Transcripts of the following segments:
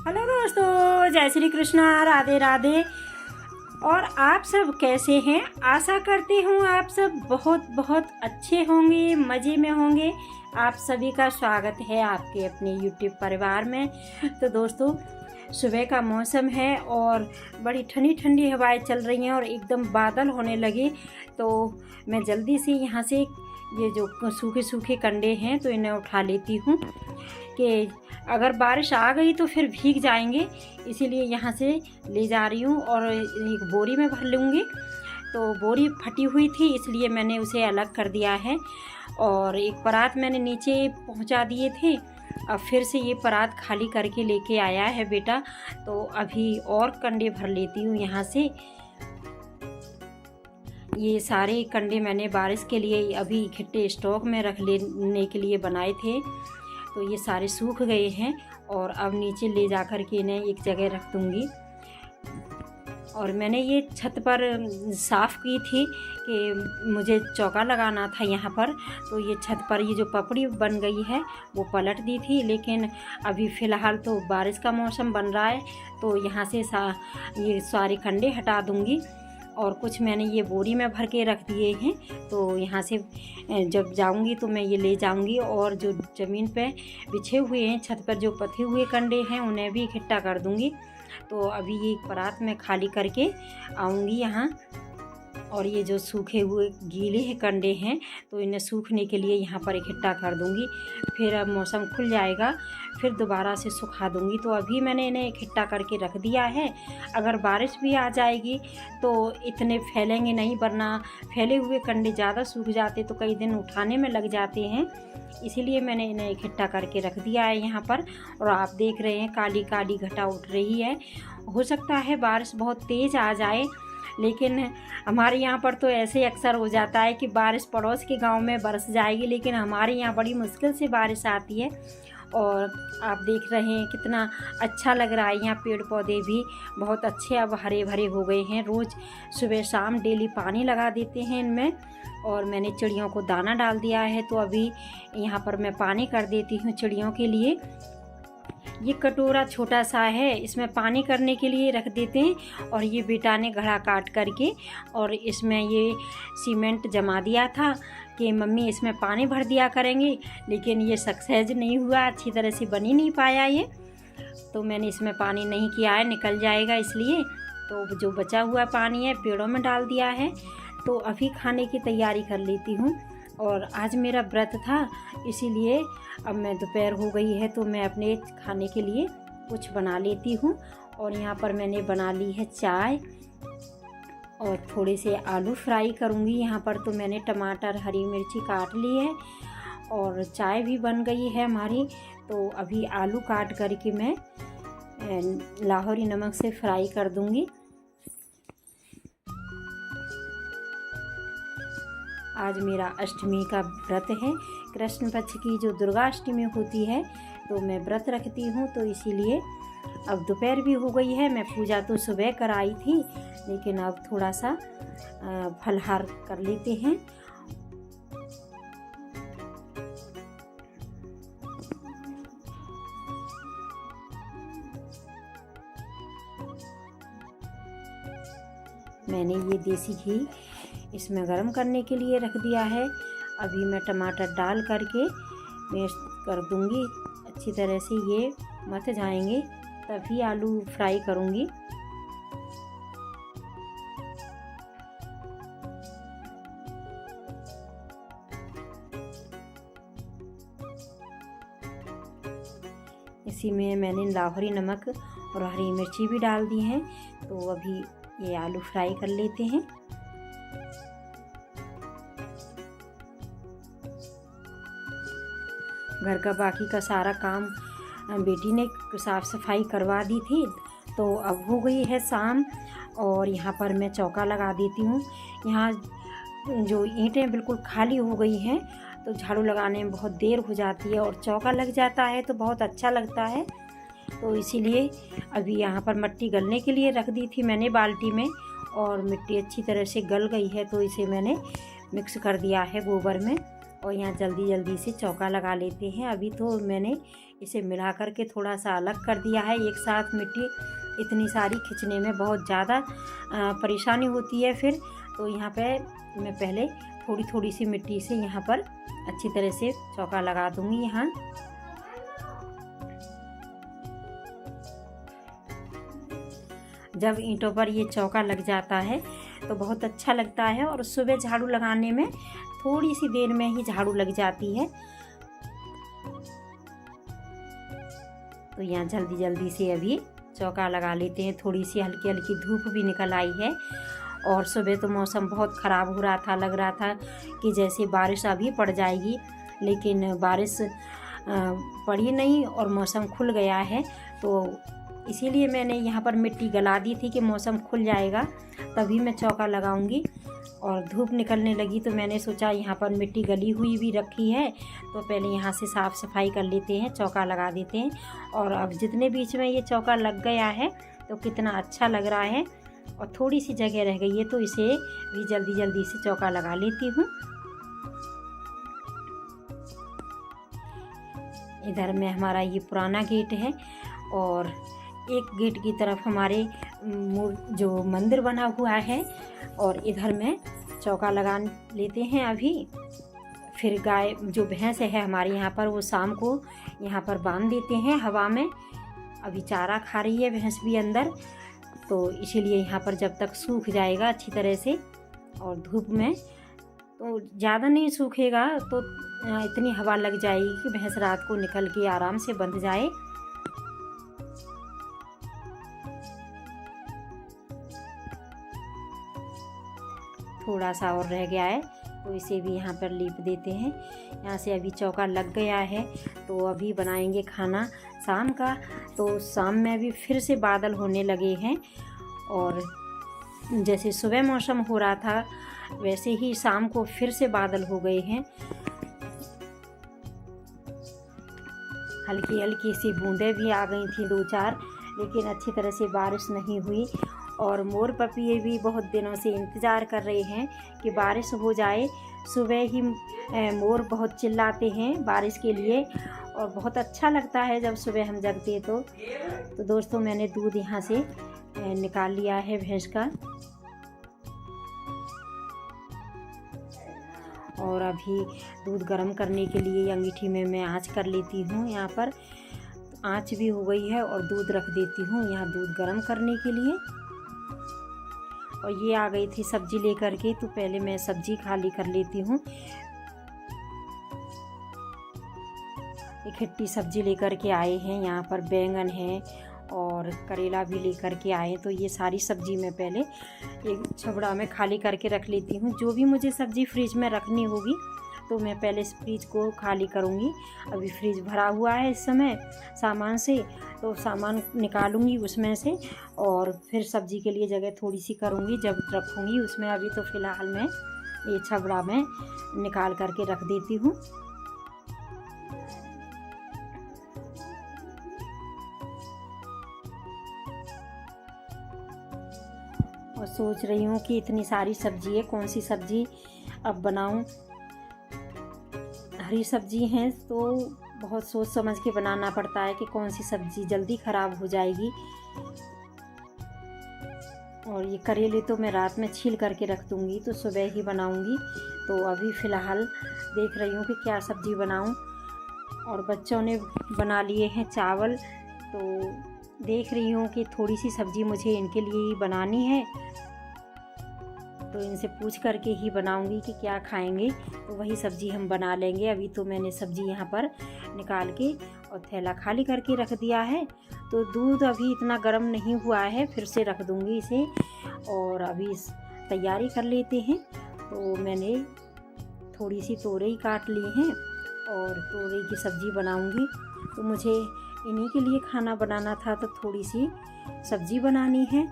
Hello दोस्तों, जय श्री कृष्णा, राधे राधे। और आप सब कैसे हैं? आशा करती हूँ आप सब बहुत बहुत अच्छे होंगे, मज़े में होंगे। आप सभी का स्वागत है आपके अपने यूट्यूब परिवार में। तो दोस्तों, सुबह का मौसम है और बड़ी ठंडी ठंडी हवाएं चल रही हैं और एकदम बादल होने लगे। तो मैं जल्दी से यहाँ से ये जो सूखे सूखे कंडे हैं तो इन्हें उठा लेती हूँ कि अगर बारिश आ गई तो फिर भीग जाएंगे, इसीलिए यहाँ से ले जा रही हूँ और एक बोरी में भर लूँगी। तो बोरी फटी हुई थी इसलिए मैंने उसे अलग कर दिया है और एक परात मैंने नीचे पहुँचा दिए थे। अब फिर से ये परात खाली करके लेके आया है बेटा, तो अभी और कंडे भर लेती हूँ यहाँ से। ये सारे कंडे मैंने बारिश के लिए अभी इकट्ठे स्टॉक में रख लेने के लिए बनाए थे, तो ये सारे सूख गए हैं और अब नीचे ले जा कर के इन्हें एक जगह रख दूँगी। और मैंने ये छत पर साफ़ की थी कि मुझे चौका लगाना था यहाँ पर, तो ये छत पर ये जो पपड़ी बन गई है वो पलट दी थी, लेकिन अभी फ़िलहाल तो बारिश का मौसम बन रहा है तो यहाँ से ये सारे कंडे हटा दूँगी। और कुछ मैंने ये बोरी में भर के रख दिए हैं, तो यहाँ से जब जाऊँगी तो मैं ये ले जाऊँगी। और जो ज़मीन पे बिछे हुए हैं, छत पर जो पथे हुए कंडे हैं उन्हें भी इकट्ठा कर दूँगी। तो अभी ये परात में खाली करके आऊँगी यहाँ। और ये जो सूखे हुए गीले हैं कंडे हैं तो इन्हें सूखने के लिए यहाँ पर इकट्ठा कर दूँगी। फिर अब मौसम खुल जाएगा फिर दोबारा से सुखा दूँगी। तो अभी मैंने इन्हें इकट्ठा करके रख दिया है। अगर बारिश भी आ जाएगी तो इतने फैलेंगे नहीं, वरना फैले हुए कंडे ज़्यादा सूख जाते तो कई दिन उठाने में लग जाते हैं, इसीलिए मैंने इन्हें इकट्ठा करके रख दिया है यहाँ पर। और आप देख रहे हैं काली काली घटा उठ रही है। हो सकता है बारिश बहुत तेज़ आ जाए, लेकिन हमारे यहाँ पर तो ऐसे अक्सर हो जाता है कि बारिश पड़ोस के गांव में बरस जाएगी, लेकिन हमारे यहाँ बड़ी मुश्किल से बारिश आती है। और आप देख रहे हैं कितना अच्छा लग रहा है। यहाँ पेड़ पौधे भी बहुत अच्छे अब हरे भरे हो गए हैं। रोज़ सुबह शाम डेली पानी लगा देते हैं इनमें। और मैंने चिड़ियों को दाना डाल दिया है, तो अभी यहाँ पर मैं पानी कर देती हूँ चिड़ियों के लिए। ये कटोरा छोटा सा है, इसमें पानी करने के लिए रख देते हैं। और ये बेटा ने घड़ा काट करके और इसमें ये सीमेंट जमा दिया था कि मम्मी इसमें पानी भर दिया करेंगे, लेकिन ये सक्सेस नहीं हुआ, अच्छी तरह से बन ही नहीं पाया ये। तो मैंने इसमें पानी नहीं किया है, निकल जाएगा इसलिए। तो जो बचा हुआ पानी है पेड़ों में डाल दिया है। तो अभी खाने की तैयारी कर लेती हूँ। और आज मेरा व्रत था, इसीलिए अब मैं दोपहर हो गई है तो मैं अपने खाने के लिए कुछ बना लेती हूँ। और यहाँ पर मैंने बना ली है चाय और थोड़े से आलू फ्राई करूँगी। यहाँ पर तो मैंने टमाटर हरी मिर्ची काट ली है और चाय भी बन गई है हमारी। तो अभी आलू काट करके मैं लाहौरी नमक से फ्राई कर दूँगी। आज मेरा अष्टमी का व्रत है। कृष्ण पक्ष की जो दुर्गा अष्टमी होती है तो मैं व्रत रखती हूँ, तो इसीलिए अब दोपहर भी हो गई है। मैं पूजा तो सुबह कराई थी, लेकिन अब थोड़ा सा फलहार कर लेते हैं। मैंने ये देसी घी इसमें गरम करने के लिए रख दिया है। अभी मैं टमाटर डाल करके मैश कर दूंगी, अच्छी तरह से ये मथ जाएंगे तभी आलू फ्राई करूंगी। इसी में मैंने लाहौरी नमक और हरी मिर्ची भी डाल दी हैं। तो अभी ये आलू फ्राई कर लेते हैं। घर का बाकी का सारा काम बेटी ने साफ़ सफाई करवा दी थी, तो अब हो गई है शाम। और यहाँ पर मैं चौका लगा देती हूँ। यहाँ जो ईंटें बिल्कुल खाली हो गई हैं तो झाड़ू लगाने में बहुत देर हो जाती है, और चौका लग जाता है तो बहुत अच्छा लगता है। तो इसीलिए अभी यहाँ पर मिट्टी गलने के लिए रख दी थी मैंने बाल्टी में, और मिट्टी अच्छी तरह से गल गई है तो इसे मैंने मिक्स कर दिया है गोबर में। और यहाँ जल्दी जल्दी से चौका लगा लेते हैं। अभी तो मैंने इसे मिला कर के थोड़ा सा अलग कर दिया है। एक साथ मिट्टी इतनी सारी खींचने में बहुत ज़्यादा परेशानी होती है फिर, तो यहाँ पे मैं पहले थोड़ी थोड़ी सी मिट्टी से यहाँ पर अच्छी तरह से चौका लगा दूँगी। यहाँ जब ईंटों पर ये चौका लग जाता है तो बहुत अच्छा लगता है, और सुबह झाड़ू लगाने में थोड़ी सी देर में ही झाड़ू लग जाती है। तो यहाँ जल्दी जल्दी से अभी चौका लगा लेते हैं। थोड़ी सी हल्की हल्की धूप भी निकल आई है, और सुबह तो मौसम बहुत ख़राब हो रहा था, लग रहा था कि जैसे बारिश अभी पड़ जाएगी, लेकिन बारिश पड़ी नहीं और मौसम खुल गया है। तो इसीलिए मैंने यहाँ पर मिट्टी गला दी थी कि मौसम खुल जाएगा तभी मैं चौका लगाऊंगी। और धूप निकलने लगी तो मैंने सोचा यहाँ पर मिट्टी गली हुई भी रखी है, तो पहले यहाँ से साफ़ सफाई कर लेते हैं, चौका लगा देते हैं। और अब जितने बीच में ये चौका लग गया है तो कितना अच्छा लग रहा है, और थोड़ी सी जगह रह गई है तो इसे भी जल्दी जल्दी से चौका लगा लेती हूँ। इधर में हमारा ये पुराना गेट है, और एक गेट की तरफ हमारे जो मंदिर बना हुआ है, और इधर में चौका लगा लेते हैं अभी। फिर गाय जो भैंस है हमारे यहाँ पर, वो शाम को यहाँ पर बांध देते हैं हवा में। अभी चारा खा रही है भैंस भी अंदर, तो इसीलिए यहाँ पर जब तक सूख जाएगा अच्छी तरह से और धूप में, तो ज़्यादा नहीं सूखेगा तो इतनी हवा लग जाएगी कि भैंस रात को निकल के आराम से बंध जाए। थोड़ा सा और रह गया है तो इसे भी यहाँ पर लीप देते हैं। यहाँ से अभी चौका लग गया है, तो अभी बनाएंगे खाना शाम का। तो शाम में अभी फिर से बादल होने लगे हैं, और जैसे सुबह मौसम हो रहा था वैसे ही शाम को फिर से बादल हो गए हैं। हल्की हल्की सी बूंदें भी आ गई थी 2-4, लेकिन अच्छी तरह से बारिश नहीं हुई। और मोर पपिये भी बहुत दिनों से इंतज़ार कर रहे हैं कि बारिश हो जाए। सुबह ही मोर बहुत चिल्लाते हैं बारिश के लिए, और बहुत अच्छा लगता है जब सुबह हम जगते तो दोस्तों मैंने दूध यहाँ से निकाल लिया है भैंस का, और अभी दूध गर्म करने के लिए अंगीठी में मैं आँच कर लेती हूँ। यहाँ पर आँच भी हो गई है और दूध रख देती हूँ यहाँ दूध गर्म करने के लिए। और ये आ गई थी सब्जी लेकर के, तो पहले मैं सब्जी खाली कर लेती हूँ। इकट्ठी सब्जी लेकर के आए हैं, यहाँ पर बैंगन है और करेला भी लेकर के आए, तो ये सारी सब्जी मैं पहले एक छबड़ा में खाली करके रख लेती हूँ। जो भी मुझे सब्जी फ्रिज में रखनी होगी तो मैं पहले इस फ्रिज को खाली करूँगी। अभी फ्रिज भरा हुआ है इस समय सामान से, तो सामान निकालूंगी उसमें से, और फिर सब्जी के लिए जगह थोड़ी सी करूँगी जब रखूँगी उसमें। अभी तो फ़िलहाल मैं ये छबड़ा में निकाल करके रख देती हूँ। और सोच रही हूँ कि इतनी सारी सब्जी है, कौन सी सब्जी अब बनाऊँ। हरी सब्जी हैं तो बहुत सोच समझ के बनाना पड़ता है कि कौन सी सब्ज़ी जल्दी ख़राब हो जाएगी। और ये करेले तो मैं रात में छील करके रख दूँगी, तो सुबह ही बनाऊँगी। तो अभी फ़िलहाल देख रही हूँ कि क्या सब्ज़ी बनाऊँ। और बच्चों ने बना लिए हैं चावल, तो देख रही हूँ कि थोड़ी सी सब्ज़ी मुझे इनके लिए ही बनानी है, तो इनसे पूछ करके ही बनाऊंगी कि क्या खाएंगे, तो वही सब्ज़ी हम बना लेंगे। अभी तो मैंने सब्ज़ी यहाँ पर निकाल के और थैला खाली करके रख दिया है। तो दूध अभी इतना गर्म नहीं हुआ है, फिर से रख दूँगी इसे। और अभी तैयारी कर लेते हैं। तो मैंने थोड़ी सी तोरई काट ली हैं और तोरई की सब्ज़ी बनाऊँगी। तो मुझे इन्हीं के लिए खाना बनाना था, तो थोड़ी सी सब्ज़ी बनानी है।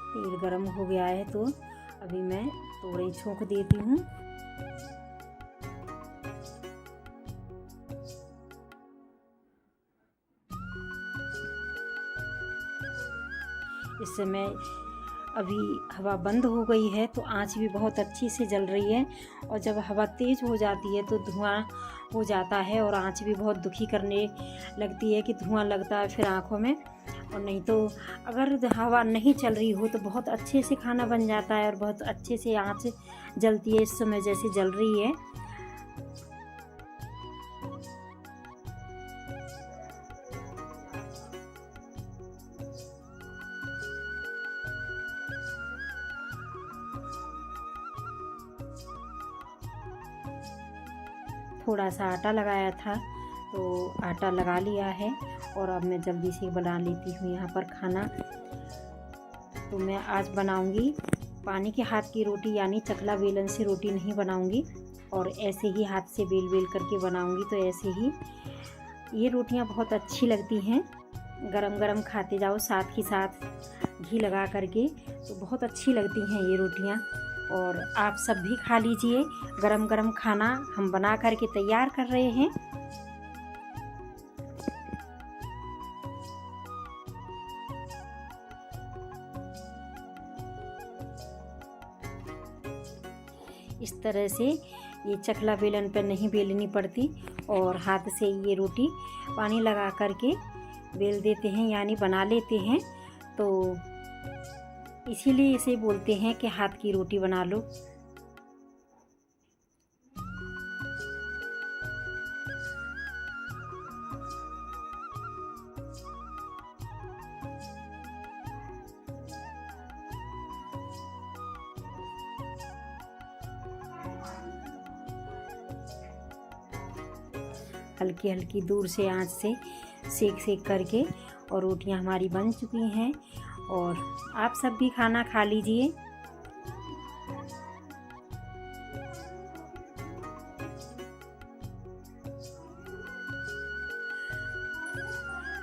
तेल गरम हो गया है, तो अभी मैं तोरई छोंक देती हूँ। इस समय अभी हवा बंद हो गई है तो आंच भी बहुत अच्छी से जल रही है। और जब हवा तेज़ हो जाती है तो धुआं हो जाता है और आंच भी बहुत दुखी करने लगती है कि धुआं लगता है फिर आँखों में। और नहीं तो अगर हवा नहीं चल रही हो तो बहुत अच्छे से खाना बन जाता है और बहुत अच्छे से आंच जलती है। इस समय जैसे जल रही है। थोड़ा सा आटा लगाया था तो आटा लगा लिया है और अब मैं जल्दी से बना लेती हूँ यहाँ पर खाना। तो मैं आज बनाऊँगी पानी के हाथ की रोटी, यानी चकला बेलन से रोटी नहीं बनाऊँगी और ऐसे ही हाथ से बेल बेल करके बनाऊँगी। तो ऐसे ही ये रोटियाँ बहुत अच्छी लगती हैं, गरम गरम खाते जाओ साथ ही साथ घी लगा करके, तो बहुत अच्छी लगती हैं ये रोटियाँ। और आप सब भी खा लीजिए। गरम गरम खाना हम बना करके तैयार कर रहे हैं। इस तरह से ये चकला बेलन पर नहीं बेलनी पड़ती और हाथ से ये रोटी पानी लगा करके बेल देते हैं, यानी बना लेते हैं। तो इसीलिए इसे बोलते हैं कि हाथ की रोटी बना लो। हल्की हल्की दूर से आंच से सेक सेक करके और रोटियां हमारी बन चुकी हैं और आप सब भी खाना खा लीजिए।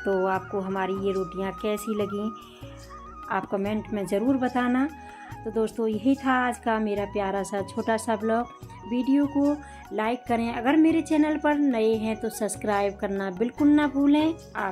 तो आपको हमारी ये रोटियां कैसी लगी आप कमेंट में ज़रूर बताना। तो दोस्तों यही था आज का मेरा प्यारा सा छोटा सा ब्लॉग। वीडियो को लाइक करें, अगर मेरे चैनल पर नए हैं तो सब्सक्राइब करना बिल्कुल ना भूलें। आप